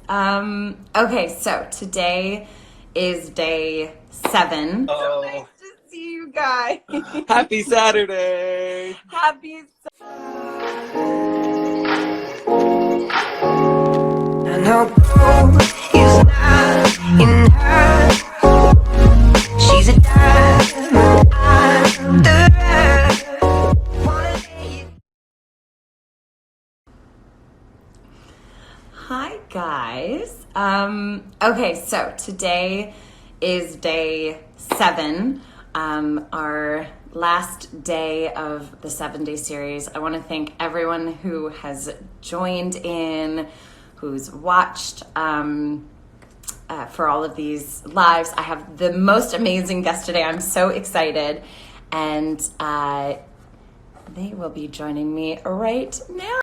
Okay, so today is day 7. So nice to see you guys. Happy Saturday! Happy I know gold is not in her. She's a diamond, I'm the rough. Wanna lay you. Hi guys. Okay, so today is day 7, our last day of the 7-day series. I want to thank everyone who has joined in, who's watched for all of these lives. I have the most amazing guest today. I'm so excited, and they will be joining me right now.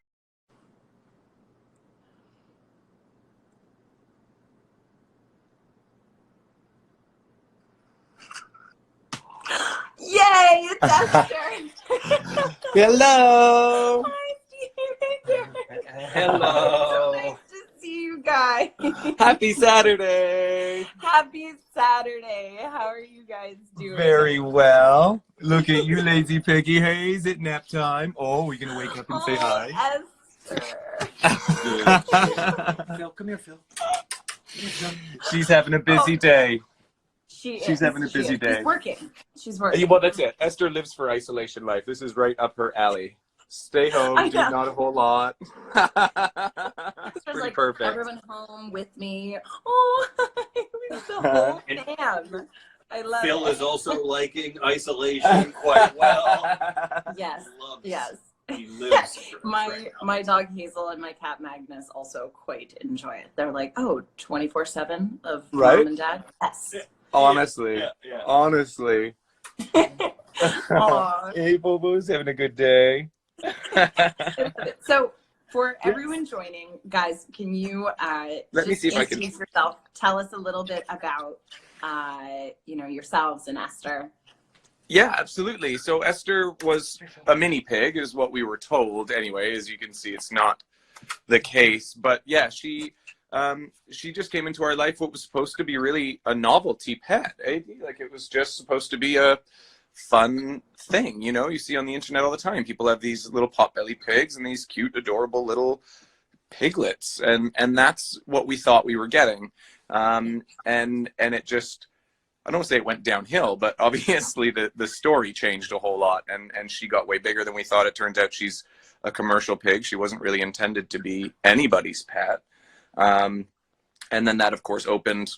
Yay, it's Esther. Hello! Hi, Steve. Hello! So nice to see you guys. Happy Saturday! Happy Saturday. How are you guys doing? Very well. Look at you, lazy piggy. Hey, is it nap time? Oh, we're gonna wake up and say hi. Esther. Phil, come here, Phil. She's having a busy day. She's having a busy day. She's working. Well, that's it. Esther lives for isolation life. This is right up her alley. Stay home, do not a whole lot. It's pretty like, perfect. Everyone home with me. Oh, with the whole fam. I love Phil it. is also liking isolation quite well. Yes. Yes. He lives for my dog Hazel and my cat Magnus also quite enjoy it. They're like, oh, 24/7 of Right? mom and dad. Yes. Honestly. Yeah. Honestly. Aw. Hey, Bobo's having a good day. So, for everyone joining, guys, can you Let me just see if I can. introduce yourself? Tell us a little bit about yourselves and Esther. Yeah, absolutely. So Esther was a mini pig, is what we were told. Anyway, as you can see, it's not the case. But yeah, she just came into our life what was supposed to be really a novelty pet. Like it was just supposed to be a fun thing. You know, you see on the internet all the time. People have these little potbelly pigs and these cute, adorable little piglets, and that's what we thought we were getting. And it just, I don't want to say it went downhill, but obviously the story changed a whole lot, and she got way bigger than we thought. It turns out she's a commercial pig. She wasn't really intended to be anybody's pet. And then that, of course, opened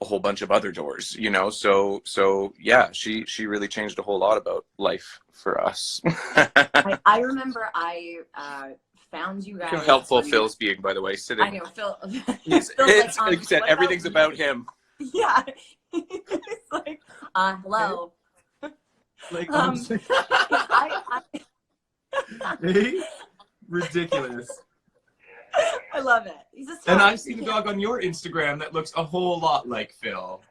a whole bunch of other doors, you know? So yeah, she really changed a whole lot about life for us. I remember I found you guys. How helpful Phil's being, by the way, sitting. I know, Phil. It's Phil's like you said, everything's about him. Yeah. It's like, hello. Like, I ridiculous. I love it. He's a And I've seen a dog on your Instagram that looks a whole lot like Phil.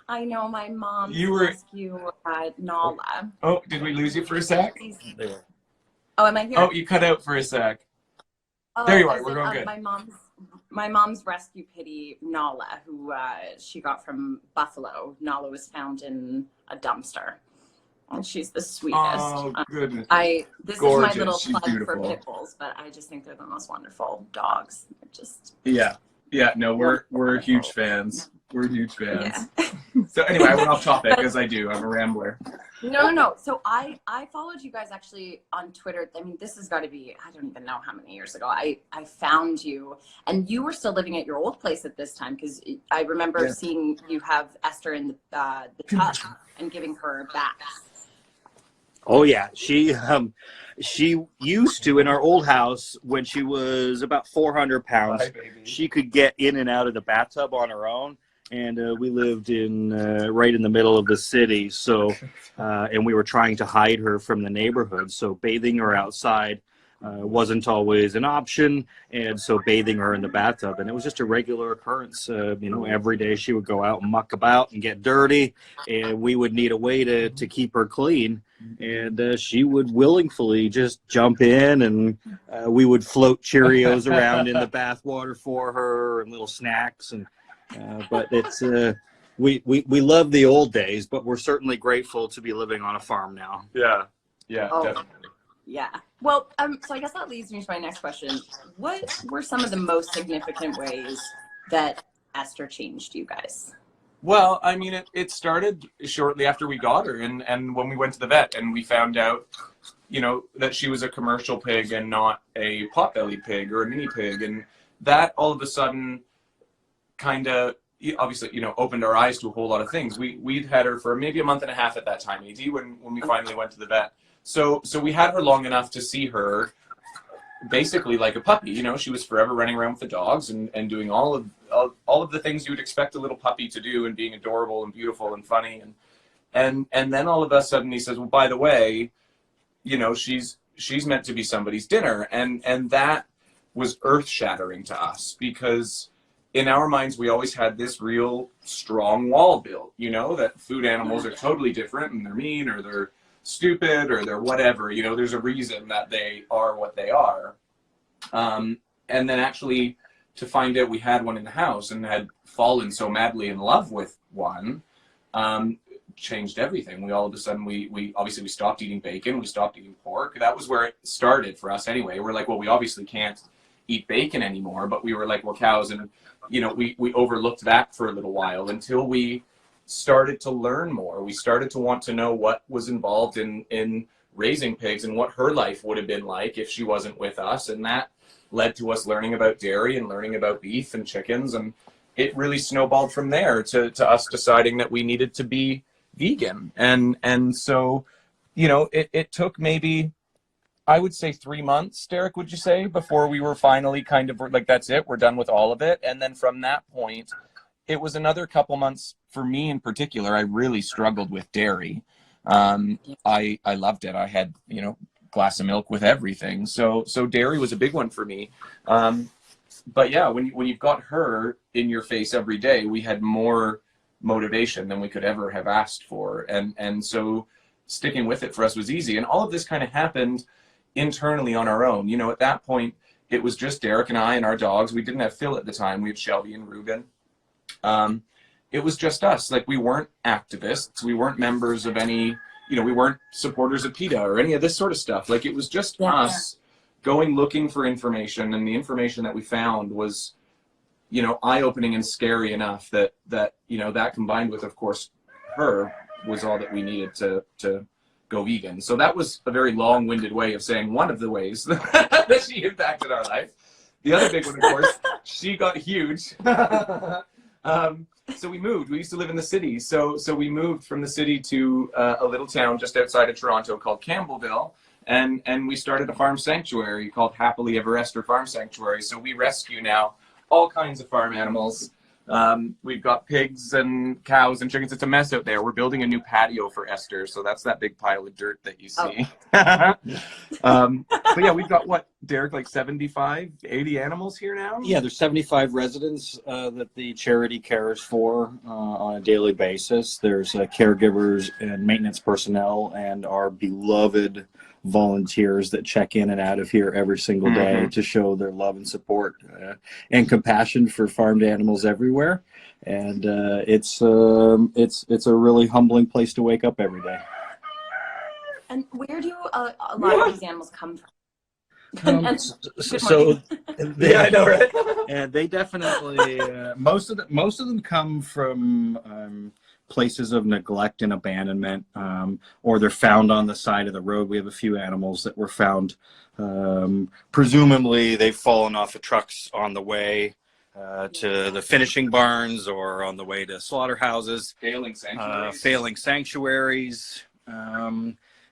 I know, my mom's You were- rescue Nala. Oh, did we lose you for a sec? Oh, am I here? Oh, you cut out for a sec. Oh, there you are. We're going good. My mom's rescue kitty Nala, who she got from Buffalo. Nala was found in a dumpster. And she's the sweetest. Oh, goodness. This Gorgeous. is my little She's plug beautiful. for pit bulls, but I just think they're the most wonderful dogs. They're just Yeah. No, we're huge fans. We're huge fans. yeah. So anyway, I went off topic, as I do. I'm a rambler. No. So I followed you guys actually on Twitter. I mean, this has got to be, I don't even know how many years ago. I found you, and you were still living at your old place at this time, because I remember seeing you have Esther in the tub and giving her baths. Oh yeah, she used to, in our old house when she was about 400 pounds. Hi, baby. She could get in and out of the bathtub on her own, and we lived in right in the middle of the city. So, and we were trying to hide her from the neighborhood. So bathing her outside wasn't always an option, and so bathing her in the bathtub, and it was just a regular occurrence. Every day she would go out and muck about and get dirty, and we would need a way to keep her clean, and she would willingly just jump in, and we would float Cheerios around in the bath water for her and little snacks, and but it's we love the old days, but we're certainly grateful to be living on a farm now. Yeah, Oh. definitely. Yeah. Well, so I guess that leads me to my next question. What were some of the most significant ways that Esther changed you guys? Well, I mean, it started shortly after we got her, and when we went to the vet and we found out, that she was a commercial pig and not a potbelly pig or a mini pig, and that all of a sudden kind of obviously opened our eyes to a whole lot of things. We'd had her for maybe a month and a half at that time, AD, when we finally went to the vet. So we had her long enough to see her basically like a puppy. She was forever running around with the dogs and doing all of the things you would expect a little puppy to do, and being adorable and beautiful and funny. And then all of a sudden he says, well, by the way, she's meant to be somebody's dinner. And that was earth shattering to us, because in our minds, we always had this real strong wall built, that food animals are totally different, and they're mean, or they're stupid, or they're whatever. There's a reason that they are what they are. And then actually to find out we had one in the house and had fallen so madly in love with one, changed everything. We all of a sudden, we obviously we stopped eating bacon, we stopped eating pork. That was where it started for us anyway. We're like, well, we obviously can't eat bacon anymore, but we were like, well, cows, and we overlooked that for a little while until we started to learn more. We started to want to know what was involved in raising pigs and what her life would have been like if she wasn't with us, and that led to us learning about dairy and learning about beef and chickens, and it really snowballed from there to us deciding that we needed to be vegan. And so it took maybe, I would say, 3 months, Derek, would you say, before we were finally kind of like, that's it, we're done with all of it. And then from that point, it was another couple months for me in particular. I really struggled with dairy. I loved it. I had, glass of milk with everything. So dairy was a big one for me. But yeah, when you've got her in your face every day, we had more motivation than we could ever have asked for. And so sticking with it for us was easy. And all of this kind of happened internally on our own. At that point, it was just Derek and I and our dogs. We didn't have Phil at the time. We had Shelby and Ruben. It was just us. Like, we weren't activists. We weren't members of any, we weren't supporters of PETA or any of this sort of stuff. Like, it was just us going looking for information, and the information that we found was, eye-opening and scary enough that that combined with, of course, her was all that we needed to go vegan. So that was a very long-winded way of saying one of the ways that she impacted our life. The other big one, of course, she got huge. So we moved. We used to live in the city. So we moved from the city to a little town just outside of Toronto called Campbellville. And we started a farm sanctuary called Happily Ever Esther Farm Sanctuary. So we rescue now all kinds of farm animals. We've got pigs and cows and chickens. It's a mess out there. We're building a new patio for Esther. So that's that big pile of dirt that you see. But yeah, we've got, what, Derek, like 75, 80 animals here now? Yeah, there's 75 residents that the charity cares for on a daily basis. There's caregivers and maintenance personnel and our beloved volunteers that check in and out of here every single day to show their love and support and compassion for farmed animals everywhere. And it's a really humbling place to wake up every day. And where do a lot of these animals come from? Yeah, I know, right? And they definitely most of them come from places of neglect and abandonment, or they're found on the side of the road. We have a few animals that were found, presumably they've fallen off of trucks on the way to the finishing barns or on the way to slaughterhouses. Failing sanctuaries.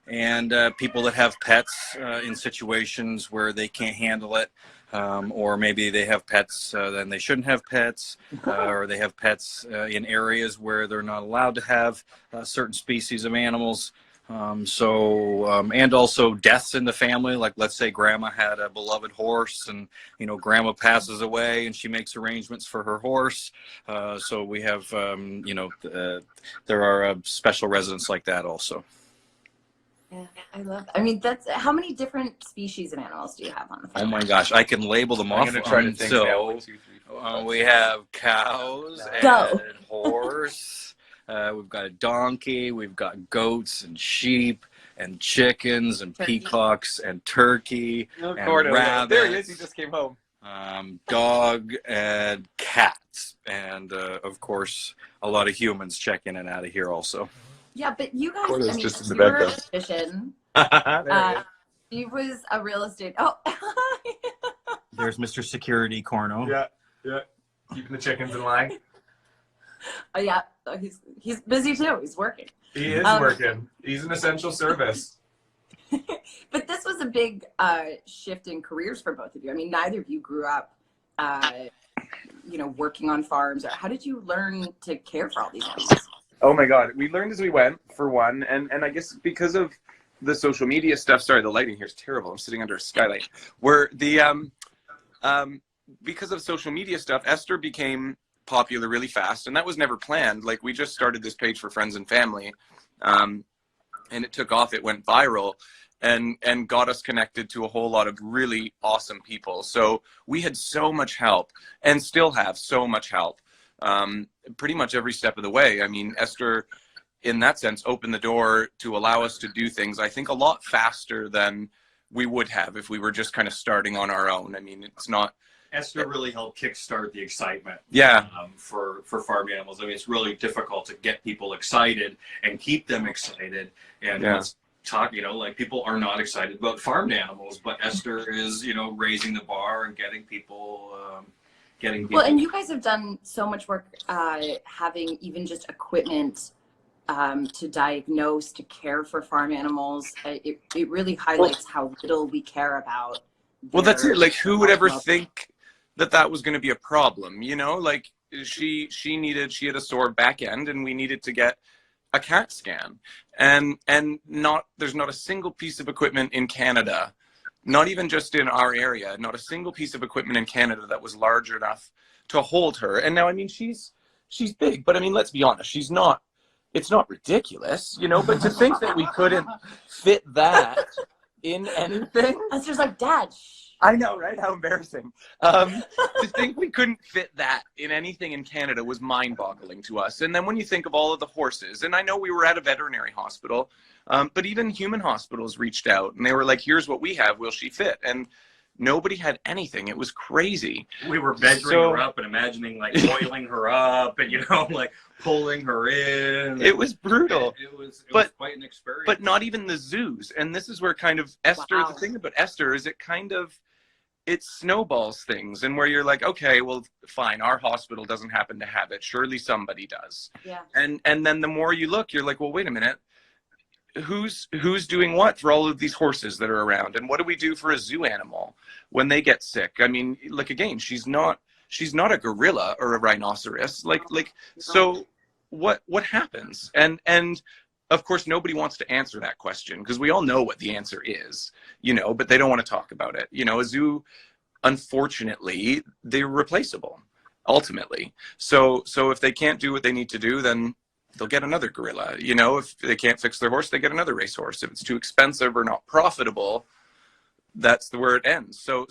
And people that have pets in situations where they can't handle it, or maybe they have pets then they shouldn't have pets, or they have pets in areas where they're not allowed to have certain species of animals. And also deaths in the family. Like, let's say grandma had a beloved horse and, grandma passes away and she makes arrangements for her horse. So we have, there are special residents like that also. Yeah, I love that. I mean, how many different species of animals do you have on the farm? Oh my gosh, I can label them off. I'm going to try to think now. 1, 2, 3, 4, 5, We have cows and horse. We've got a donkey. We've got goats and sheep and chickens and peacocks and turkey and rabbits. There he is. He just came home. Dog and cats. And, of course, a lot of humans check in and out of here also. Yeah, but you guys, I mean, just in the you were bed, a physician. He was a real estate. Oh. There's Mr. Security Corno. Yeah. Keeping the chickens in line. Yeah, he's busy too. He's working. He is working. He's an essential service. But this was a big shift in careers for both of you. I mean, neither of you grew up, working on farms. How did you learn to care for all these animals? Oh my God. We learned as we went, for one. And I guess because of the social media stuff, sorry, the lighting here is terrible. I'm sitting under a skylight. Where because of social media stuff, Esther became popular really fast. And that was never planned. Like, we just started this page for friends and family. And it took off. It went viral and got us connected to a whole lot of really awesome people. So we had so much help and still have so much help. Pretty much every step of the way. I mean, Esther, in that sense, opened the door to allow us to do things, I think, a lot faster than we would have if we were just kind of starting on our own. I mean, it's not... Esther really helped kickstart the excitement. Yeah. For farm animals. I mean, it's really difficult to get people excited and keep them excited. And let's talk, like, people are not excited about farmed animals, but Esther is, raising the bar and getting people... Well, and you guys have done so much work having even just equipment to diagnose, to care for farm animals. It really highlights how little we care about. Well, that's it. Like, who would ever think that was going to be a problem? Like, she had a sore back end and we needed to get a CAT scan. And there's not a single piece of equipment in Canada, not even just in our area, not a single piece of equipment in Canada that was large enough to hold her. And now, I mean, she's big, but I mean, let's be honest, it's not ridiculous, but to think that we couldn't fit that in anything. That's just like, Dad, shh. I know, right? How embarrassing. To think we couldn't fit that in anything in Canada was mind-boggling to us. And then when you think of all of the horses, and I know we were at a veterinary hospital, but even human hospitals reached out and they were like, here's what we have, will she fit? And nobody had anything. It was crazy. We were measuring her up and imagining, like, oiling her up and, like, pulling her in. It was brutal. It was quite an experience. But not even the zoos. And this is where kind of Esther, the thing about Esther is it snowballs things, and where you're like, okay, well, fine, our hospital doesn't happen to have it. Surely somebody does. Yeah. And then the more you look, you're like, well, wait a minute. Who's doing what for all of these horses that are around? And what do we do for a zoo animal when they get sick? I mean, like, again, she's not a gorilla or a rhinoceros. So what happens? And of course, nobody wants to answer that question because we all know what the answer is, but they don't want to talk about it. A zoo, unfortunately, they're replaceable ultimately. So if they can't do what they need to do, then they'll get another gorilla. If they can't fix their horse, they get another racehorse. If it's too expensive or not profitable, that's where it ends. So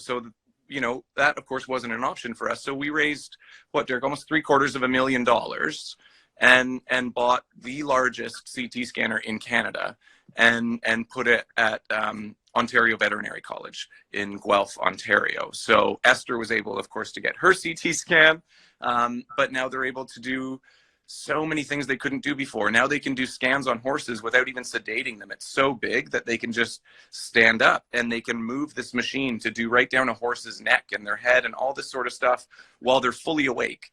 that of course wasn't an option for us. So we raised, Derek, almost $750,000 and bought the largest CT scanner in Canada and put it at Ontario Veterinary College in Guelph, Ontario. So Esther was able, of course, to get her CT scan, but now they're able to do so many things they couldn't do before. Now they can do scans on horses without even sedating them. It's so big that they can just stand up and they can move this machine to do right down a horse's neck and their head and all this sort of stuff while they're fully awake.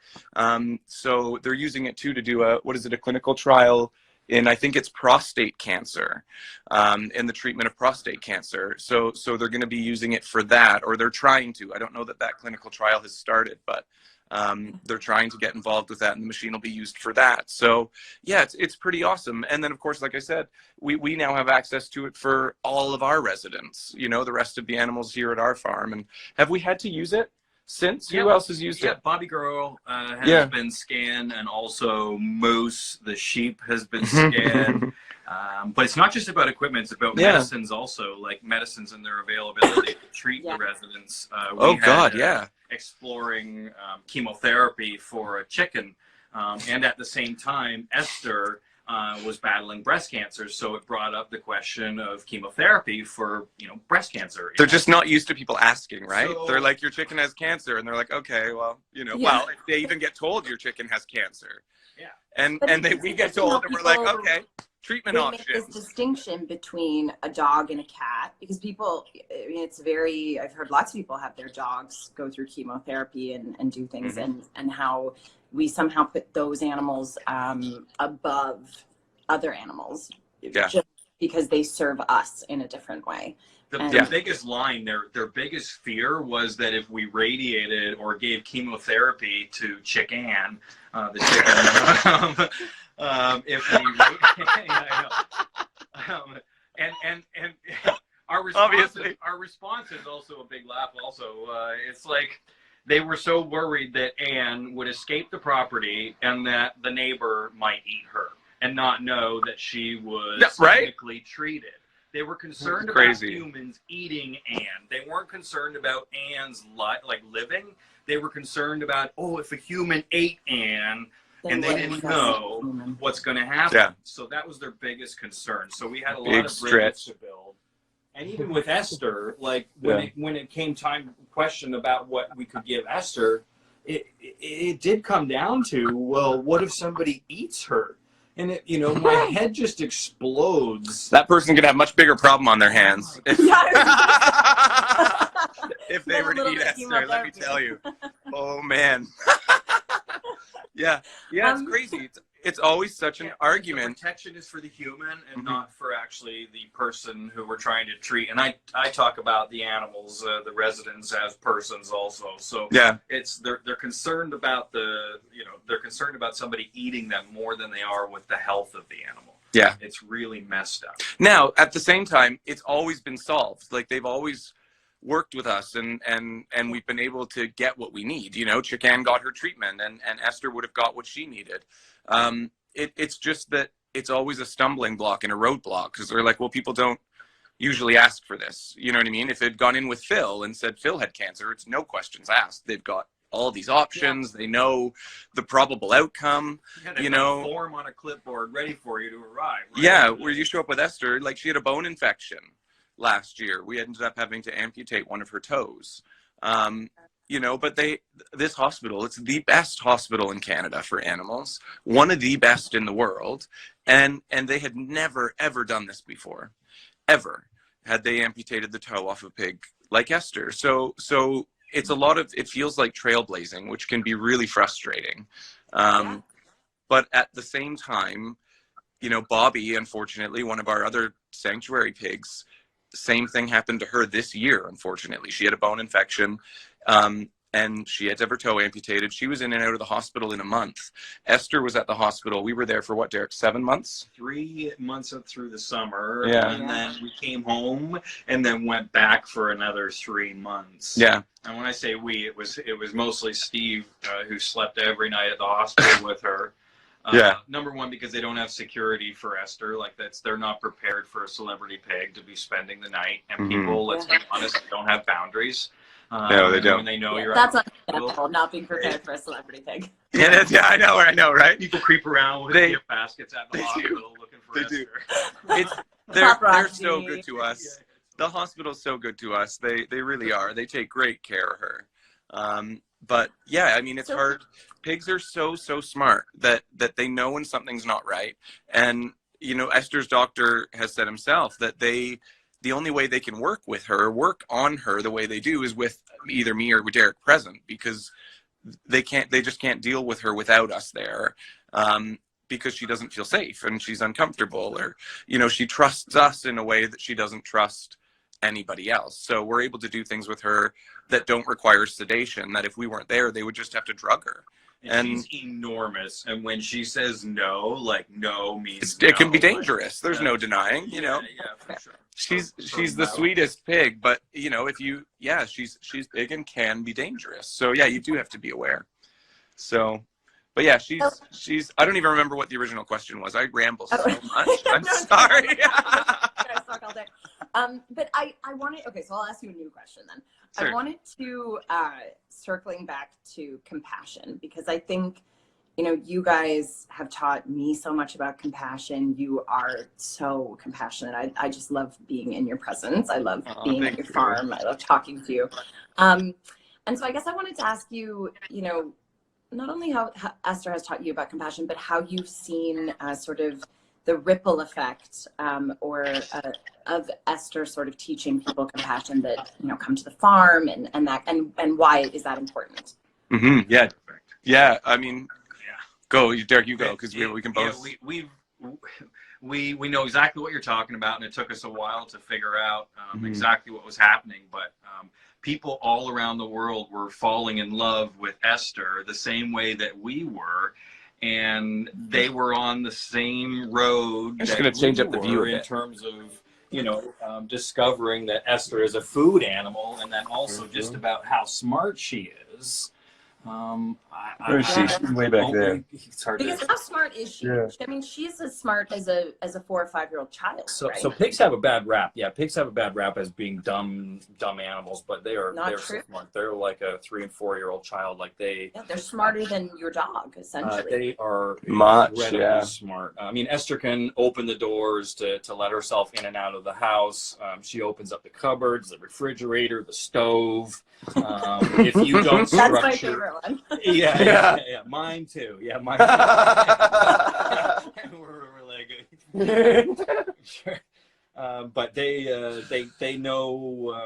So they're using it too to do a clinical trial in, I think it's prostate cancer, in the treatment of prostate cancer. So they're going to be using it for that, or they're trying to. I don't know that clinical trial has started, but They're trying to get involved with that, and the machine will be used for that. So yeah, it's pretty awesome. And then of course, like I said, we now have access to it for all of our residents, you know, the rest of the animals here at our farm. And have we had to use it since? Who else has used it? Bobby Girl has been scanned, and also Moose, the sheep, has been scanned. But it's not just about equipment, it's about medicines also, like medicines and their availability to treat the residents. Exploring chemotherapy for a chicken. And at the same time, Esther was battling breast cancer, so it brought up the question of chemotherapy for, you know, breast cancer. They're just not used to people asking, right? So, they're like, your chicken has cancer, and they're like, okay, well, you know, well, if they even get told your chicken has cancer. Yeah. And we get told, and we're like, okay, treatment options. Make this distinction between a dog and a cat, because people, I mean, it's very, I've heard lots of people have their dogs go through chemotherapy and do things, and how we somehow put those animals above other animals just because they serve us in a different way. The biggest line, their biggest fear was that if we radiated or gave chemotherapy to Chicken, the chicken, if we, and our response is also a big laugh. Also, it's like they were so worried that Anne would escape the property and that the neighbor might eat her and not know that she was technically treated. They were concerned about humans eating Anne. They weren't concerned about Anne's living. They were concerned about, if a human ate Anne, and they didn't know what's going to happen. Yeah. So that was their biggest concern. So we had a lot of bridges to build. And even with Esther, like when it came time question about what we could give Esther, it did come down to, well, what if somebody eats her? And it, you know, my head just explodes. That person could have a much bigger problem on their hands if they were to eat Esther. Let me tell you. Oh man. It's crazy. It's always such an argument. The protection is for the human and not for actually the person who we're trying to treat. And I talk about the animals, the residents, as persons also. So it's they're concerned about they're concerned about somebody eating them more than they are with the health of the animal. Yeah, it's really messed up. Now, at the same time, it's always been solved. Like they've always worked with us, and we've been able to get what we need. You know, Chican got her treatment, and Esther would have got what she needed. It's just that it's always a stumbling block and a roadblock, because they're like, well, people don't usually ask for this. You know what I mean? If it had gone in with Phil and said Phil had cancer, it's no questions asked. They've got all these options. They know the probable outcome. You know, form on a clipboard ready for you to arrive. Right? Yeah, where you show up with Esther, like she had a bone infection last year. We ended up having to amputate one of her toes. You know, but this hospital, it's the best hospital in Canada for animals, one of the best in the world, and they had never ever done this before, ever had they amputated the toe off a pig like Esther. So it's it feels like trailblazing, which can be really frustrating. But at the same time, you know, Bobby, unfortunately, one of our other sanctuary pigs, same thing happened to her this year. Unfortunately, she had a bone infection. And she had to have her toe amputated. She was in and out of the hospital in a month. Esther was at the hospital. We were there for what, Derek, 7 months? 3 months up through the summer. And then we came home and then went back for another 3 months. Yeah. And when I say we, it was mostly Steve who slept every night at the hospital with her. Number one, because they don't have security for Esther. Like they're not prepared for a celebrity pig to be spending the night. And people, let's be honest, don't have boundaries. No, they don't. When they know you're that's unacceptable, not being prepared for a celebrity pig. I know, right? People creep around with gift baskets at the hospital looking for Esther. They're so good to us. The hospital's so good to us. They really are. They take great care of her. But yeah, I mean, it's hard. Pigs are so smart that they know when something's not right. And you know, Esther's doctor has said himself that the only way they can work on her the way they do is with either me or with Derek present, because they just can't deal with her without us there, because she doesn't feel safe and she's uncomfortable, or, you know, she trusts us in a way that she doesn't trust anybody else. So we're able to do things with her that don't require sedation, that if we weren't there, they would just have to drug her. And she's enormous, and when she says no, like no means no. It can be dangerous. There's no denying, you know. Yeah, for sure. She's the sweetest pig, but you know, if you, she's big and can be dangerous. So yeah, you do have to be aware. So, but yeah, she's. I don't even remember what the original question was. I ramble so much. I'm sorry. I talk all day. But I wanted. Okay, so I'll ask you a new question then. Sure. I wanted to circling back to compassion, because I think, you know, you guys have taught me so much about compassion. You are so compassionate. I just love being in your presence. I love being at your farm. I love talking to you. And so I guess I wanted to ask you, you know, not only how Esther has taught you about compassion, but how you've seen sort of the ripple effect of Esther sort of teaching people compassion that, you know, come to the farm and why is that important? Mm-hmm. Yeah. I mean, go, Derek. You go, because we can both. We know exactly what you're talking about, and it took us a while to figure out exactly what was happening. But people all around the world were falling in love with Esther the same way that we were. And they were on the same road. I'm just going to change up the view in terms of, you know, discovering that Esther is a food animal, and then also just about how smart she is. Where is she? She's way back there. It's hard because how smart is she? Yeah. I mean, she's as smart as a 4 or 5 year old child. So, right? So pigs have a bad rap. Yeah, pigs have a bad rap as being dumb animals, but they're so smart. They're like a 3 and 4 year old child. Like they're smarter than your dog, essentially. They are incredibly smart. I mean, Esther can open the doors to let herself in and out of the house. She opens up the cupboards, the refrigerator, the stove. If you don't structure, that's my favorite one. Yeah, mine too. Yeah, mine too. we're like, sure. But they know,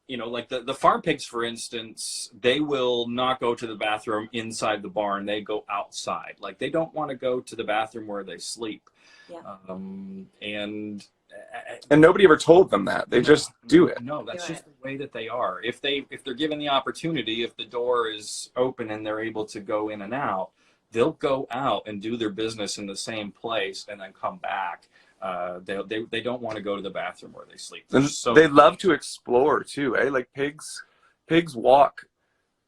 you know, like the farm pigs, for instance, they will not go to the bathroom inside the barn. They go outside. Like they don't want to go to the bathroom where they sleep. Yeah. And nobody ever told them that. They just do it. No, that's just the way that they are. If they're given the opportunity, if the door is open and they're able to go in and out, they'll go out and do their business in the same place and then come back. They don't want to go to the bathroom where they sleep. So they love to explore too, eh? Like pigs walk.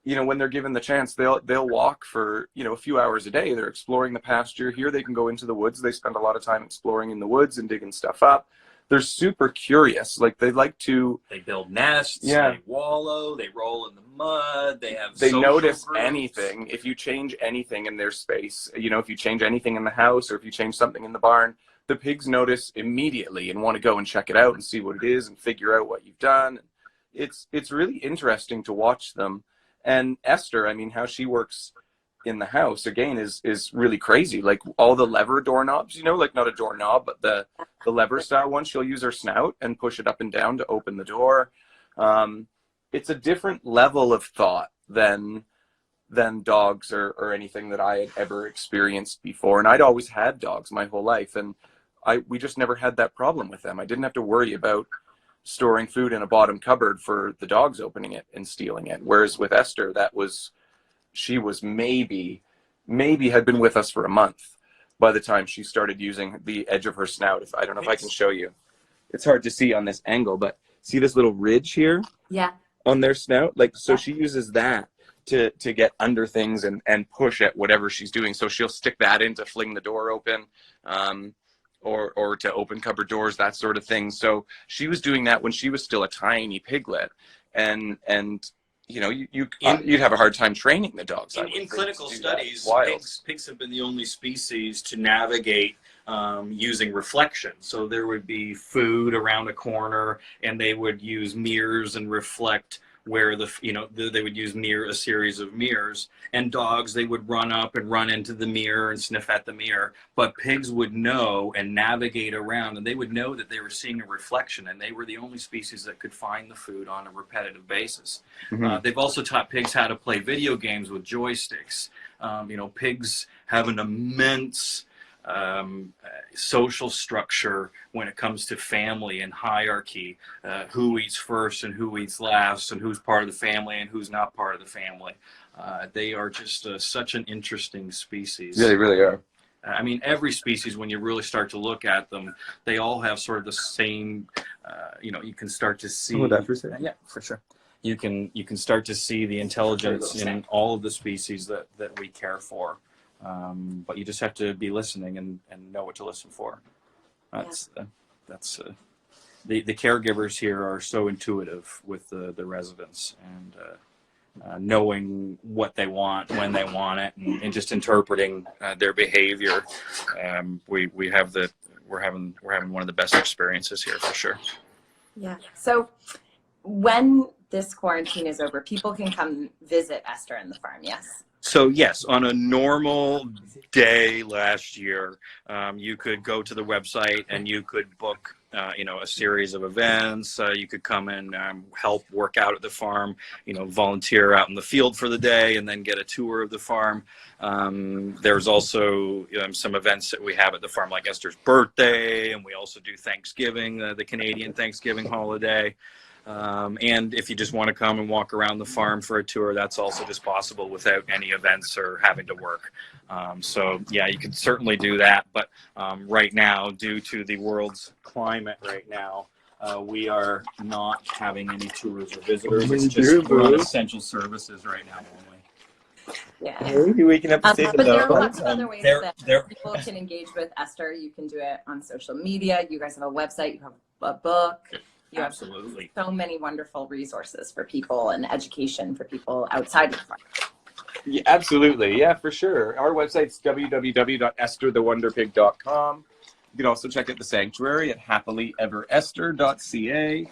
You know, when they're given the chance, they'll walk for, you know, a few hours a day. They're exploring the pasture. Here they can go into the woods. They spend a lot of time exploring in the woods and digging stuff up. They're super curious. Like they like to. They build nests. Yeah. They wallow. They roll in the mud. They notice groups. Anything. If you change anything in their space, you know, if you change anything in the house or if you change something in the barn, the pigs notice immediately and want to go and check it out and see what it is and figure out what you've done. It's really interesting to watch them. And Esther, I mean, how she works in the house, again, is really crazy. Like all the lever doorknobs, you know, like not a doorknob, but the lever style one, she'll use her snout and push it up and down to open the door. It's a different level of thought than dogs or anything that I had ever experienced before. And I'd always had dogs my whole life. And we just never had that problem with them. I didn't have to worry about storing food in a bottom cupboard for the dogs opening it and stealing it. Whereas with Esther, she was maybe had been with us for a month by the time she started using the edge of her snout. I don't know if I can show you. It's hard to see on this angle, but see this little ridge here? Yeah. On their snout? Like, so she uses that to get under things and push at whatever she's doing. So she'll stick that in to fling the door open. Or to open cupboard doors, that sort of thing. So she was doing that when she was still a tiny piglet, and you know, you'd have a hard time training the dogs. In clinical studies, pigs have been the only species to navigate using reflection. So there would be food around a corner, and they would use mirrors and reflect where they would use a series of mirrors, and dogs, they would run up and run into the mirror and sniff at the mirror, but pigs would know and navigate around, and they would know that they were seeing a reflection, and they were the only species that could find the food on a repetitive basis. Mm-hmm. They've also taught pigs how to play video games with joysticks. You know, pigs have an immense social structure when it comes to family and hierarchy, who eats first and who eats last, and who's part of the family and who's not part of the family. They are just such an interesting species. Yeah, they really are. I mean, every species, when you really start to look at them, they all have sort of the same, you can start to see. Hold that for a second. Yeah, for sure. You can start to see the intelligence in all of the species that we care for. But you just have to be listening and know what to listen for. The caregivers here are so intuitive with the residents, and knowing what they want, when they want it, and just interpreting their behavior. We're having one of the best experiences here for sure. Yeah. So when this quarantine is over, people can come visit Esther and the farm, yes? So yes, on a normal day last year, you could go to the website and you could book, a series of events. You could come and help work out at the farm, volunteer out in the field for the day, and then get a tour of the farm. There's also some events that we have at the farm, like Esther's birthday, and we also do Thanksgiving, the Canadian Thanksgiving holiday. And if you just want to come and walk around the farm for a tour, that's also just possible without any events or having to work. So yeah, you can certainly do that. But right now, due to the world's climate right now, we are not having any tours or visitors. It's just essential services right now only. Yeah. You're waking up to say But there are hello. lots of other ways that people can engage with Esther. You can do it on social media. You guys have a website. You have a book. You Absolutely. have so many wonderful resources for people and education for people outside of the farm. Yeah, absolutely. Yeah, for sure. Our website's www.estherthewonderpig.com. You can also check out the sanctuary at happilyeveresther.ca.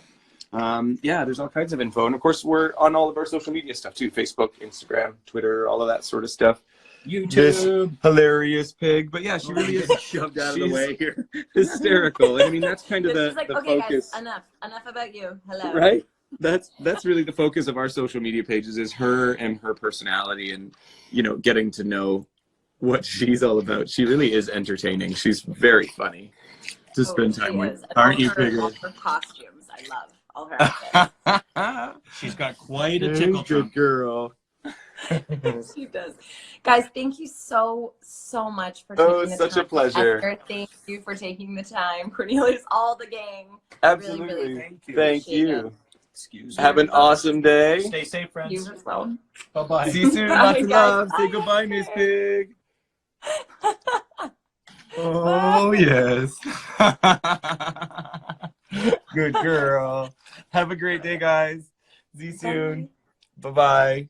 There's all kinds of info. And of course, we're on all of our social media stuff too. Facebook, Instagram, Twitter, all of that sort of stuff. YouTube. This hilarious pig. But yeah, she really is shoved out of the way here. hysterical. And I mean, that's kind of She's like, the okay, focus. guys, enough about you. Hello. Right? That's really the focus of our social media pages, is her and her personality, and getting to know what she's all about. She really is entertaining. She's very funny to spend time with. Aren't you, Pigger? All her costumes, I love all her outfits. She's got quite a tickle Good girl. She does. Guys, thank you so much for taking the time. Oh, such a pleasure. Esther, thank you for taking the time. Cornelius, all the gang. Absolutely. Really Thank appreciate you. it. Excuse me. Have an awesome day. Stay safe, friends. You as well. Bye-bye. See you soon. Bye, Lots of guys. love. Say Bye. goodbye, Miss Pig. Oh, yes. Good girl. Have a great day, guys. See you soon. Bye-bye.